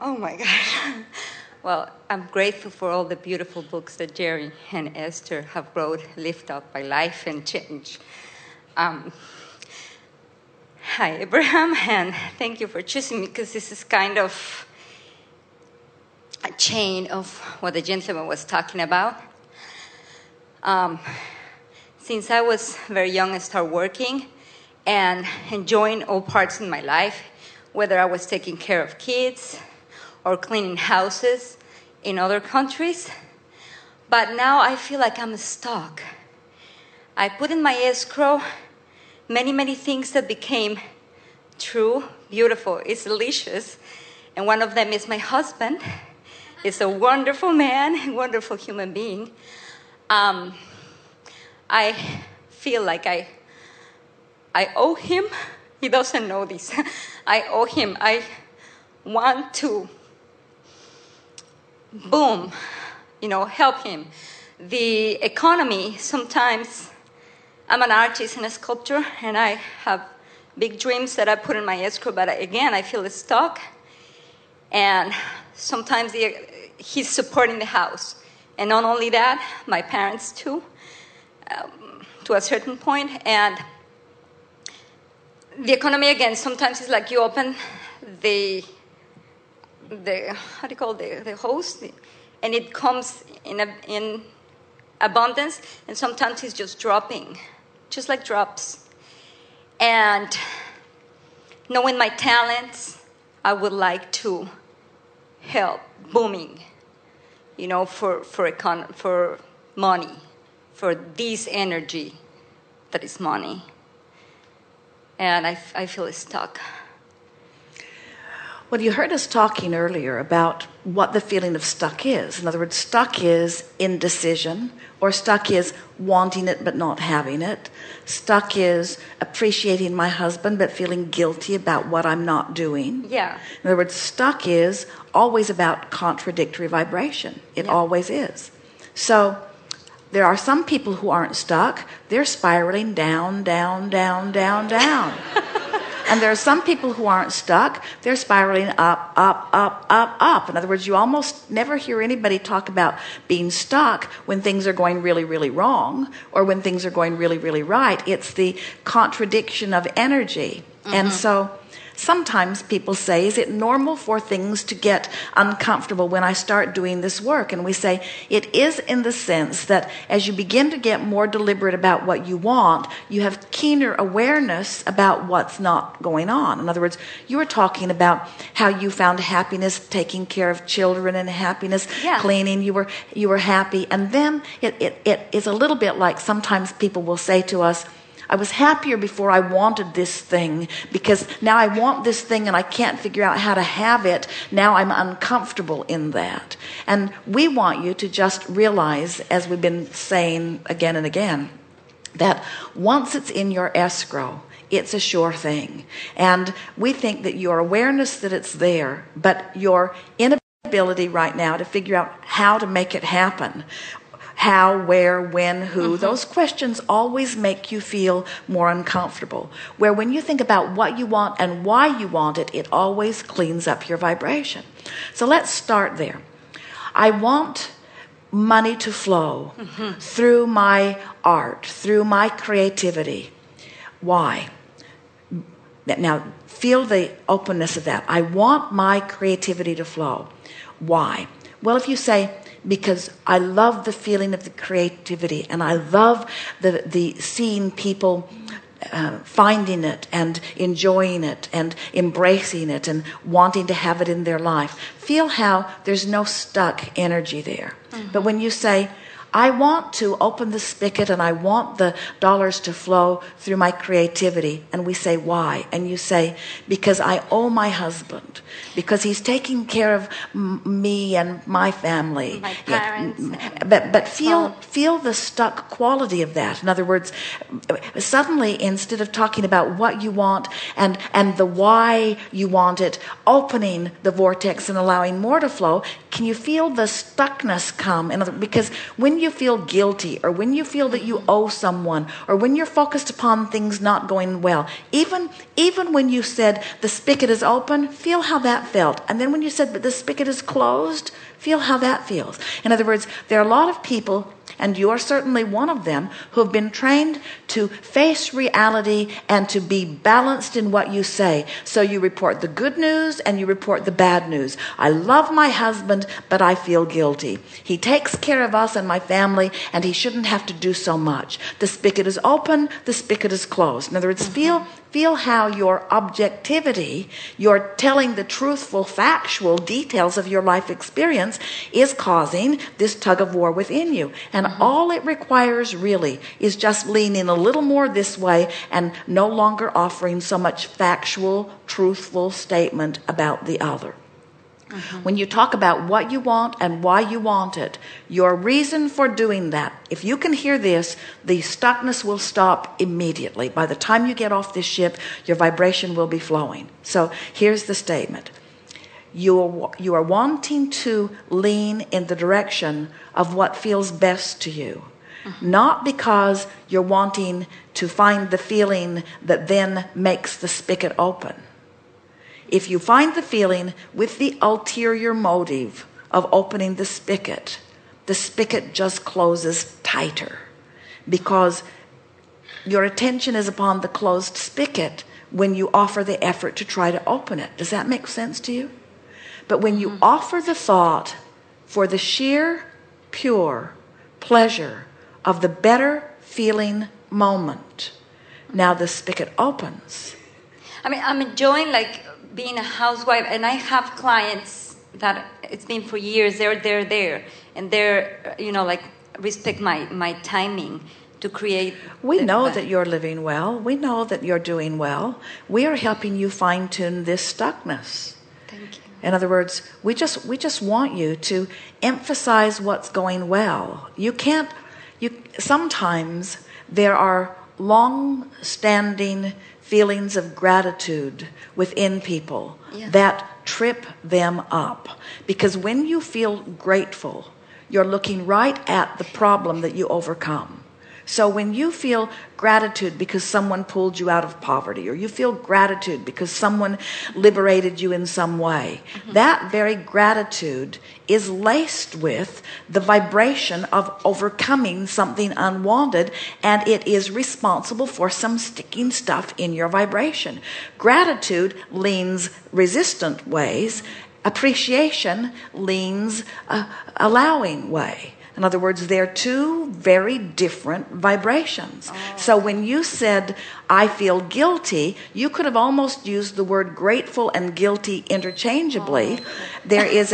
Oh my gosh. Well, I'm grateful for all the beautiful books that Jerry and Esther have wrote, Lift Up by Life and Change. Hi, Abraham, and thank you for choosing me, because this is kind of a chain of what the gentleman was talking about. Since I was very young, I started working and enjoying all parts in my life, whether I was taking care of kids or cleaning houses in other countries. But now I feel like I'm stuck. I put in my escrow many things that became true, beautiful, it's delicious. And one of them is my husband. He's a wonderful man, a wonderful human being. I feel like I owe him. He doesn't know this. I owe him. I want to, help him. The economy, sometimes I'm an artist and a sculptor, and I have big dreams that I put in my escrow, but again, I feel stuck. And sometimes he's supporting the house. And not only that, my parents too, to a certain point. And the economy, again, sometimes it's like you open the how do you call the hose, and it comes in abundance, and sometimes it's just dropping, just like drops. And knowing my talents, I would like to help booming, for money, for this energy that is money. And I feel stuck. Well, you heard us talking earlier about what the feeling of stuck is. In other words, stuck is indecision, or stuck is wanting it but not having it. Stuck is appreciating my husband but feeling guilty about what I'm not doing. Yeah. In other words, stuck is always about contradictory vibration. It always is. So there are some people who aren't stuck. They're spiraling down, down, down, down, down. And there are some people who aren't stuck. They're spiraling up, up, up, up, up. In other words, you almost never hear anybody talk about being stuck when things are going really, really wrong, or when things are going really, really right. It's the contradiction of energy. Mm-hmm. And so sometimes people say, is it normal for things to get uncomfortable when I start doing this work? And we say, it is, in the sense that as you begin to get more deliberate about what you want, you have keener awareness about what's not going on. In other words, you were talking about how you found happiness taking care of children, and happiness cleaning. You were happy. And then it is a little bit like sometimes people will say to us, I was happier before I wanted this thing, because now I want this thing and I can't figure out how to have it. Now I'm uncomfortable in that. And we want you to just realize, as we've been saying again and again, that once it's in your escrow, it's a sure thing. And we think that your awareness that it's there, but your inability right now to figure out how to make it happen, how, where, when, who, those questions always make you feel more uncomfortable. Where when you think about what you want and why you want it, it always cleans up your vibration. So let's start there. I want money to flow through my art, through my creativity. Why? Now, feel the openness of that. I want my creativity to flow. Why? Well, if you say, because I love the feeling of the creativity, and I love the seeing people finding it and enjoying it and embracing it and wanting to have it in their life. Feel how there's no stuck energy there. But when you say, I want to open the spigot and I want the dollars to flow through my creativity. And we say, why? And you say, because I owe my husband, because he's taking care of me and my family. My parents. But feel the stuck quality of that. In other words, suddenly, instead of talking about what you want and the why you want it, opening the vortex and allowing more to flow, can you feel the stuckness come? Because when when you feel guilty, or when you feel that you owe someone, or when you're focused upon things not going well, even when you said the spigot is open, feel how that felt. And then when you said but the spigot is closed, feel how that feels. In other words, there are a lot of people, and you are certainly one of them, who have been trained to face reality and to be balanced in what you say. So you report the good news and you report the bad news. I love my husband, but I feel guilty. He takes care of us and my family, and he shouldn't have to do so much. The spigot is open, the spigot is closed. In other words, feel how your objectivity, your telling the truthful, factual details of your life experience is causing this tug of war within you. And all it requires really is just leaning a little more this way and no longer offering so much factual, truthful statement about the other. When you talk about what you want and why you want it, your reason for doing that, if you can hear this, the stuckness will stop immediately. By the time you get off this ship, your vibration will be flowing. So here's the statement. You are wanting to lean in the direction of what feels best to you. Not because you're wanting to find the feeling that then makes the spigot open. If you find the feeling with the ulterior motive of opening the spigot just closes tighter, because your attention is upon the closed spigot when you offer the effort to try to open it. Does that make sense to you? But when you offer the thought for the sheer, pure pleasure of the better feeling moment, now the spigot opens. I mean, I'm enjoying being a housewife, and I have clients that it's been for years. They're there, and they're respect my timing to create. We know that you're living well. We know that you're doing well. We are helping you fine tune this stuckness. Thank you. In other words, we just want you to emphasize what's going well. Sometimes there are long-standing feelings of gratitude within people that trip them up. Because when you feel grateful, you're looking right at the problem that you overcome. So when you feel gratitude because someone pulled you out of poverty, or you feel gratitude because someone liberated you in some way, that very gratitude is laced with the vibration of overcoming something unwanted, and it is responsible for some sticking stuff in your vibration. Gratitude leans resistant ways. Appreciation leans allowing way. In other words, they're two very different vibrations. So when you said, I feel guilty, you could have almost used the word grateful and guilty interchangeably. There is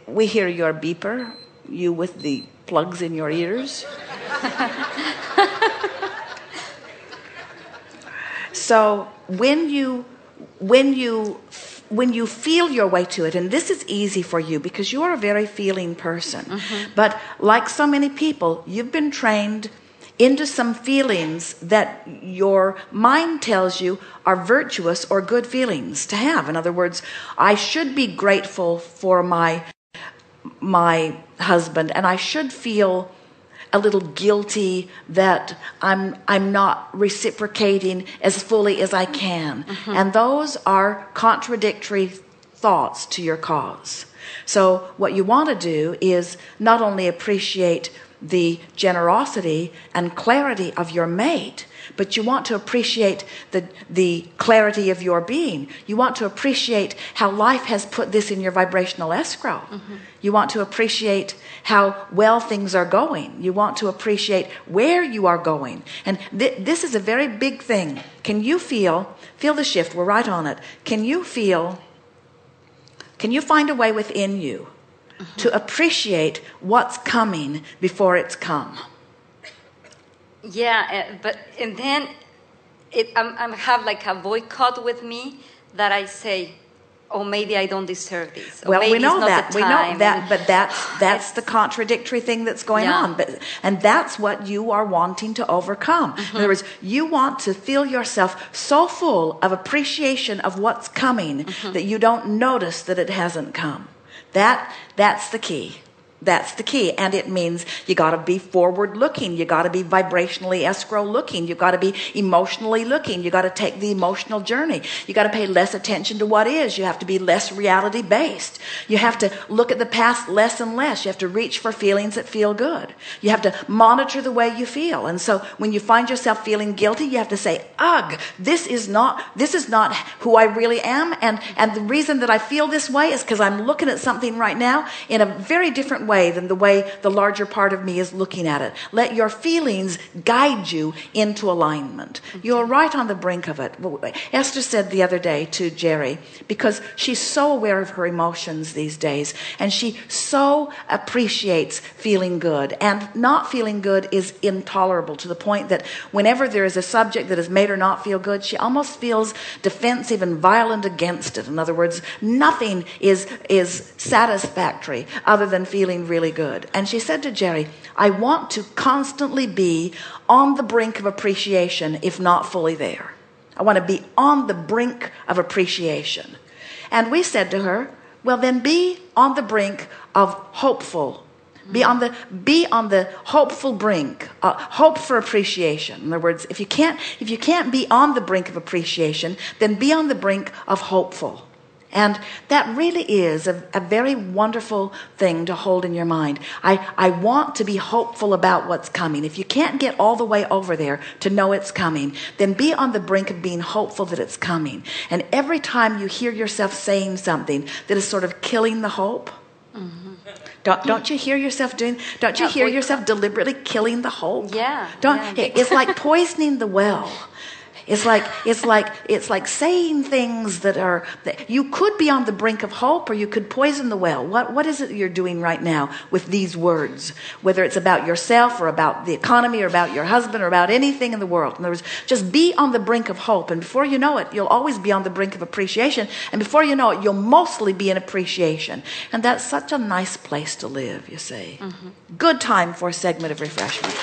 we hear your beeper, you with the plugs in your ears. So when you feel your way to it, and this is easy for you because you are a very feeling person, but like so many people, you've been trained into some feelings that your mind tells you are virtuous or good feelings to have. In other words, I should be grateful for my husband, and I should feel a little guilty that I'm not reciprocating as fully as I can. And those are contradictory thoughts to your cause. So what you want to do is not only appreciate the generosity and clarity of your mate, but you want to appreciate the clarity of your being. You want to appreciate how life has put this in your vibrational escrow. You want to appreciate how well things are going. You want to appreciate where you are going. And this is a very big thing. Can you feel the shift? We're right on it. Can you find a way within you to appreciate what's coming before it's come? Yeah, and then I have like a boycott with me that I say, oh, maybe I don't deserve this. Or Well, maybe we know it's not that. the We know time. that, but that's the contradictory thing that's going on. And that's what you are wanting to overcome. In other words, you want to feel yourself so full of appreciation of what's coming that you don't notice that it hasn't come. That's the key. That's the key. And it means you got to be forward looking. You got to be vibrationally escrow looking. You got to be emotionally looking. You got to take the emotional journey. You got to pay less attention to what is. You have to be less reality based. You have to look at the past less and less. You have to reach for feelings that feel good. You have to monitor the way you feel. And so when you find yourself feeling guilty, you have to say, ugh, this is not who I really am. And the reason that I feel this way is because I'm looking at something right now in a very different way than the way the larger part of me is looking at it. Let your feelings guide you into alignment. You're right on the brink of it. Esther said the other day to Jerry, because she's so aware of her emotions these days, and she so appreciates feeling good. And not feeling good is intolerable, to the point that whenever there is a subject that has made her not feel good, she almost feels defensive and violent against it. In other words, nothing is satisfactory other than feeling really good. And she said to Jerry, I want to constantly be on the brink of appreciation, if not fully there. I want to be on the brink of appreciation. And we said to her, well, then be on the brink of hopeful. Be on the hopeful brink. Hope for appreciation. In other words, if you can't be on the brink of appreciation, then be on the brink of hopeful. And that really is a very wonderful thing to hold in your mind. I want to be hopeful about what's coming. If you can't get all the way over there to know it's coming, then be on the brink of being hopeful that it's coming. And every time you hear yourself saying something that is sort of killing the hope, don't you hear yourself yourself deliberately killing the hope? Yeah. It's like poisoning the well. It's like saying things that you could be on the brink of hope, or you could poison the well. What is it you're doing right now with these words? Whether it's about yourself or about the economy or about your husband or about anything in the world. In other words, just be on the brink of hope, and before you know it, you'll always be on the brink of appreciation, and before you know it, you'll mostly be in appreciation. And that's such a nice place to live, you see. Good time for a segment of refreshment.